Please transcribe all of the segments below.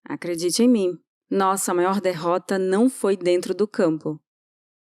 Acredite em mim, nossa maior derrota não foi dentro do campo.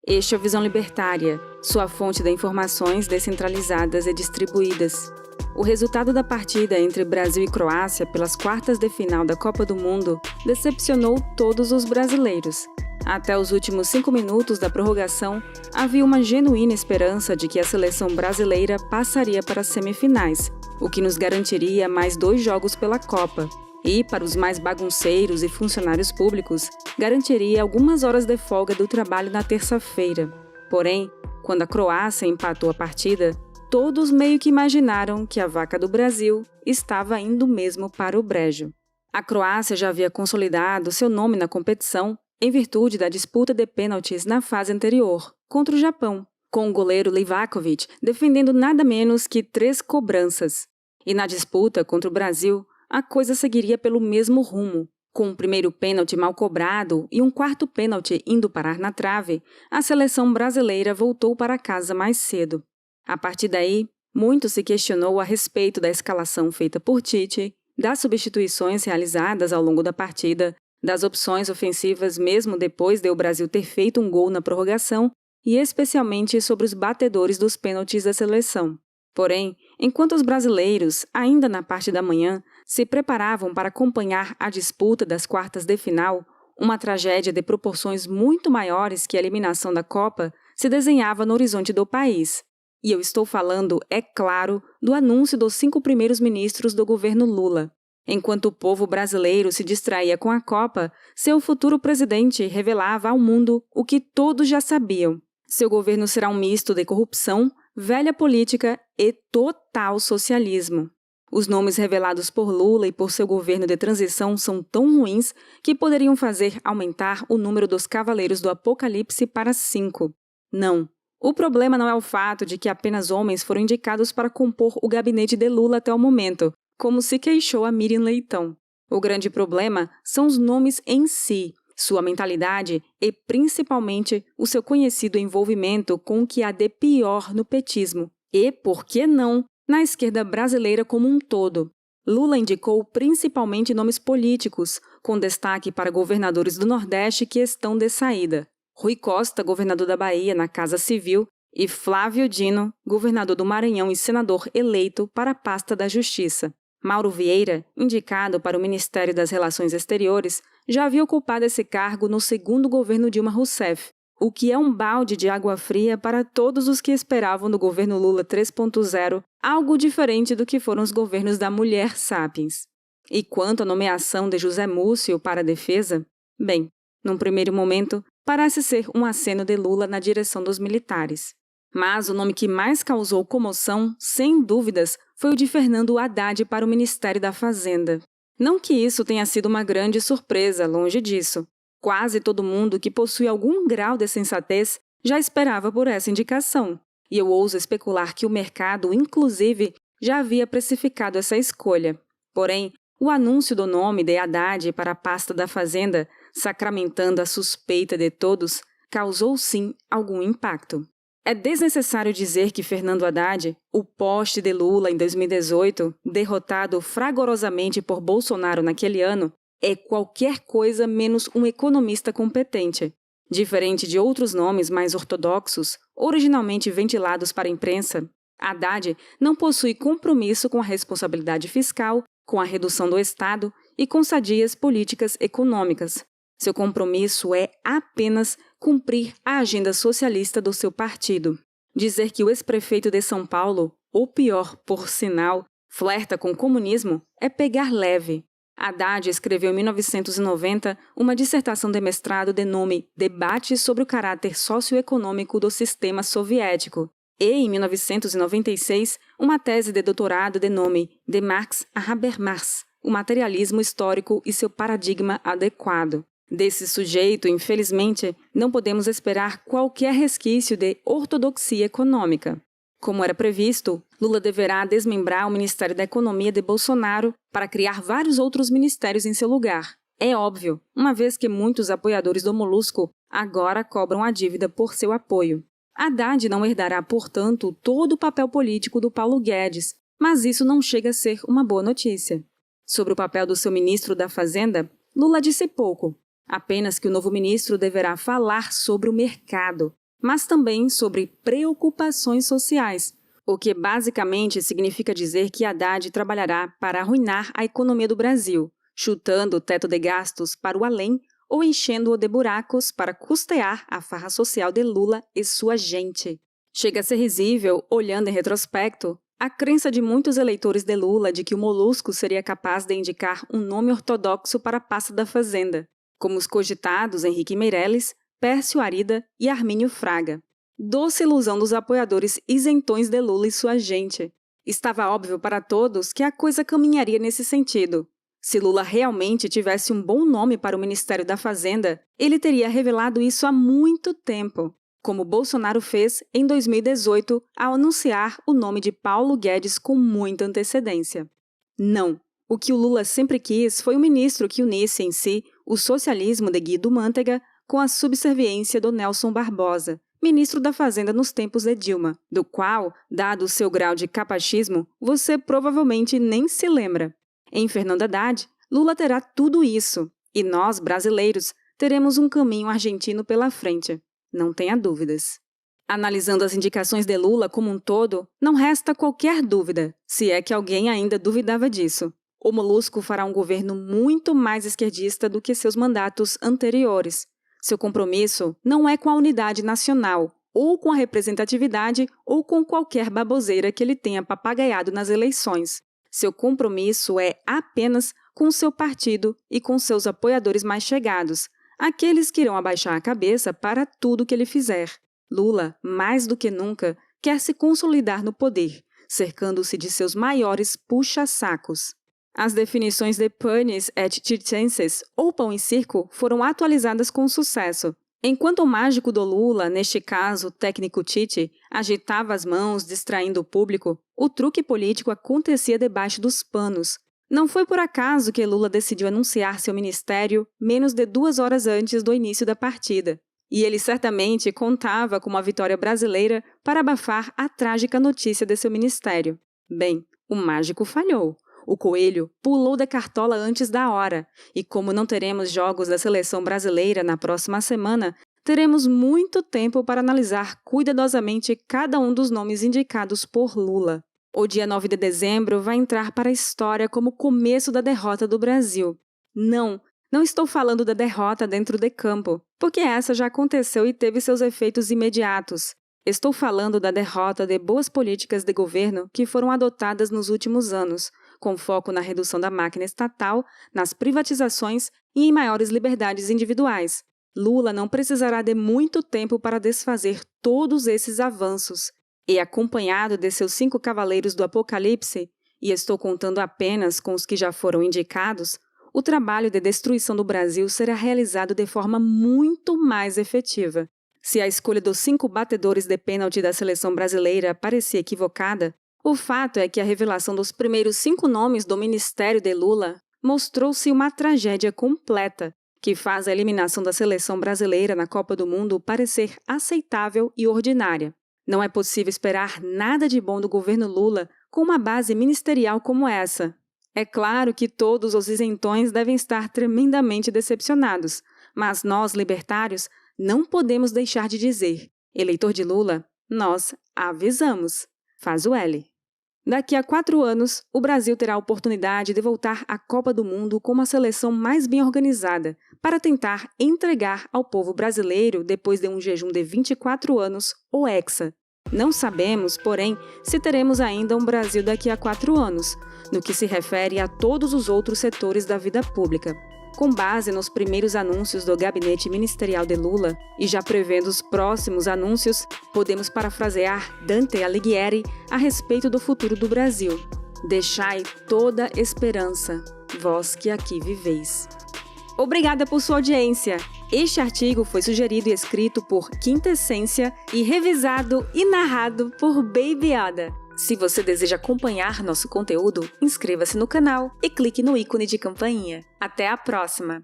Este é o Visão Libertária, sua fonte de informações descentralizadas e distribuídas. O resultado da partida entre Brasil e Croácia pelas quartas de final da Copa do Mundo decepcionou todos os brasileiros. Até os últimos 5 minutos da prorrogação, havia uma genuína esperança de que a seleção brasileira passaria para as semifinais, o que nos garantiria mais 2 jogos pela Copa. E, para os mais bagunceiros e funcionários públicos, garantiria algumas horas de folga do trabalho na terça-feira. Porém, quando a Croácia empatou a partida, todos meio que imaginaram que a vaca do Brasil estava indo mesmo para o brejo. A Croácia já havia consolidado seu nome na competição em virtude da disputa de pênaltis na fase anterior, contra o Japão, com o goleiro Livakovic defendendo nada menos que 3 cobranças. E na disputa contra o Brasil, a coisa seguiria pelo mesmo rumo. Com o primeiro pênalti mal cobrado e um quarto pênalti indo parar na trave, a seleção brasileira voltou para casa mais cedo. A partir daí, muito se questionou a respeito da escalação feita por Tite, das substituições realizadas ao longo da partida, das opções ofensivas mesmo depois de o Brasil ter feito um gol na prorrogação e especialmente sobre os batedores dos pênaltis da seleção. Porém, enquanto os brasileiros, ainda na parte da manhã, se preparavam para acompanhar a disputa das quartas de final, uma tragédia de proporções muito maiores que a eliminação da Copa se desenhava no horizonte do país. E eu estou falando, é claro, do anúncio dos 5 primeiros ministros do governo Lula. Enquanto o povo brasileiro se distraía com a Copa, seu futuro presidente revelava ao mundo o que todos já sabiam. Seu governo será um misto de corrupção, velha política e total socialismo. Os nomes revelados por Lula e por seu governo de transição são tão ruins que poderiam fazer aumentar o número dos cavaleiros do Apocalipse para 5. Não. O problema não é o fato de que apenas homens foram indicados para compor o gabinete de Lula até o momento, como se queixou a Miriam Leitão. O grande problema são os nomes em si, sua mentalidade e, principalmente, o seu conhecido envolvimento com o que há de pior no petismo. E, por que não, na esquerda brasileira como um todo. Lula indicou principalmente nomes políticos, com destaque para governadores do Nordeste que estão de saída. Rui Costa, governador da Bahia na Casa Civil, e Flávio Dino, governador do Maranhão e senador eleito para a pasta da Justiça. Mauro Vieira, indicado para o Ministério das Relações Exteriores, já havia ocupado esse cargo no segundo governo Dilma Rousseff, o que é um balde de água fria para todos os que esperavam do governo Lula 3.0 algo diferente do que foram os governos da mulher Sapiens. E quanto à nomeação de José Múcio para a defesa, bem, num primeiro momento, parece ser um aceno de Lula na direção dos militares. Mas o nome que mais causou comoção, sem dúvidas, foi o de Fernando Haddad para o Ministério da Fazenda. Não que isso tenha sido uma grande surpresa, longe disso. Quase todo mundo que possui algum grau de sensatez já esperava por essa indicação. E eu ouso especular que o mercado, inclusive, já havia precificado essa escolha. Porém, o anúncio do nome de Haddad para a pasta da Fazenda, sacramentando a suspeita de todos, causou sim algum impacto. É desnecessário dizer que Fernando Haddad, o poste de Lula em 2018, derrotado fragorosamente por Bolsonaro naquele ano, é qualquer coisa menos um economista competente. Diferente de outros nomes mais ortodoxos, originalmente ventilados para a imprensa, Haddad não possui compromisso com a responsabilidade fiscal, com a redução do Estado e com sadias políticas econômicas. Seu compromisso é apenas cumprir a agenda socialista do seu partido. Dizer que o ex-prefeito de São Paulo, ou pior, por sinal, flerta com o comunismo é pegar leve. Haddad escreveu em 1990 uma dissertação de mestrado de nome Debate sobre o caráter socioeconômico do sistema soviético e, em 1996, uma tese de doutorado de nome De Marx a Habermas, o materialismo histórico e seu paradigma adequado. Desse sujeito, infelizmente, não podemos esperar qualquer resquício de ortodoxia econômica. Como era previsto, Lula deverá desmembrar o Ministério da Economia de Bolsonaro para criar vários outros ministérios em seu lugar. É óbvio, uma vez que muitos apoiadores do Molusco agora cobram a dívida por seu apoio. Haddad não herdará, portanto, todo o papel político do Paulo Guedes, mas isso não chega a ser uma boa notícia. Sobre o papel do seu ministro da Fazenda, Lula disse pouco, apenas que o novo ministro deverá falar sobre o mercado, mas também sobre preocupações sociais, o que basicamente significa dizer que Haddad trabalhará para arruinar a economia do Brasil, chutando o teto de gastos para o além ou enchendo-o de buracos para custear a farra social de Lula e sua gente. Chega a ser risível, olhando em retrospecto, a crença de muitos eleitores de Lula de que o Molusco seria capaz de indicar um nome ortodoxo para a pasta da Fazenda, como os cogitados Henrique Meirelles, Pércio Arida e Armínio Fraga. Doce ilusão dos apoiadores isentões de Lula e sua gente. Estava óbvio para todos que a coisa caminharia nesse sentido. Se Lula realmente tivesse um bom nome para o Ministério da Fazenda, ele teria revelado isso há muito tempo, como Bolsonaro fez em 2018 ao anunciar o nome de Paulo Guedes com muita antecedência. Não, o que o Lula sempre quis foi um ministro que unisse em si o socialismo de Guido Mantega com a subserviência do Nelson Barbosa, ministro da Fazenda nos tempos de Dilma, do qual, dado o seu grau de capachismo, você provavelmente nem se lembra. Em Fernando Haddad, Lula terá tudo isso, e nós, brasileiros, teremos um caminho argentino pela frente. Não tenha dúvidas. Analisando as indicações de Lula como um todo, não resta qualquer dúvida, se é que alguém ainda duvidava disso. O Molusco fará um governo muito mais esquerdista do que seus mandatos anteriores. Seu compromisso não é com a unidade nacional, ou com a representatividade, ou com qualquer baboseira que ele tenha papagaiado nas eleições. Seu compromisso é apenas com seu partido e com seus apoiadores mais chegados, aqueles que irão abaixar a cabeça para tudo que ele fizer. Lula, mais do que nunca, quer se consolidar no poder, cercando-se de seus maiores puxa-sacos. As definições de panis et circenses, ou pão e circo, foram atualizadas com sucesso. Enquanto o mágico do Lula, neste caso o técnico Tite, agitava as mãos distraindo o público, o truque político acontecia debaixo dos panos. Não foi por acaso que Lula decidiu anunciar seu ministério menos de 2 horas antes do início da partida. E ele certamente contava com uma vitória brasileira para abafar a trágica notícia de seu ministério. Bem, o mágico falhou. O coelho pulou da cartola antes da hora, e como não teremos jogos da seleção brasileira na próxima semana, teremos muito tempo para analisar cuidadosamente cada um dos nomes indicados por Lula. O dia 9 de dezembro vai entrar para a história como o começo da derrota do Brasil. Não estou falando da derrota dentro de campo, porque essa já aconteceu e teve seus efeitos imediatos. Estou falando da derrota de boas políticas de governo que foram adotadas nos últimos anos, com foco na redução da máquina estatal, nas privatizações e em maiores liberdades individuais. Lula não precisará de muito tempo para desfazer todos esses avanços. E acompanhado de seus 5 cavaleiros do Apocalipse, e estou contando apenas com os que já foram indicados, o trabalho de destruição do Brasil será realizado de forma muito mais efetiva. Se a escolha dos 5 batedores de pênalti da seleção brasileira parecia equivocada, o fato é que a revelação dos primeiros 5 nomes do Ministério de Lula mostrou-se uma tragédia completa, que faz a eliminação da seleção brasileira na Copa do Mundo parecer aceitável e ordinária. Não é possível esperar nada de bom do governo Lula com uma base ministerial como essa. É claro que todos os isentões devem estar tremendamente decepcionados, mas nós, libertários, não podemos deixar de dizer: eleitor de Lula, nós avisamos. Faz o L. Daqui a 4 anos, o Brasil terá a oportunidade de voltar à Copa do Mundo com uma seleção mais bem organizada, para tentar entregar ao povo brasileiro, depois de um jejum de 24 anos, o Hexa. Não sabemos, porém, se teremos ainda um Brasil daqui a 4 anos, no que se refere a todos os outros setores da vida pública. Com base nos primeiros anúncios do gabinete ministerial de Lula, e já prevendo os próximos anúncios, podemos parafrasear Dante Alighieri a respeito do futuro do Brasil. Deixai toda esperança, vós que aqui viveis. Obrigada por sua audiência! Este artigo foi sugerido e escrito por Quintessência e revisado e narrado por Baby Yoda. Se você deseja acompanhar nosso conteúdo, inscreva-se no canal e clique no ícone de campainha. Até a próxima!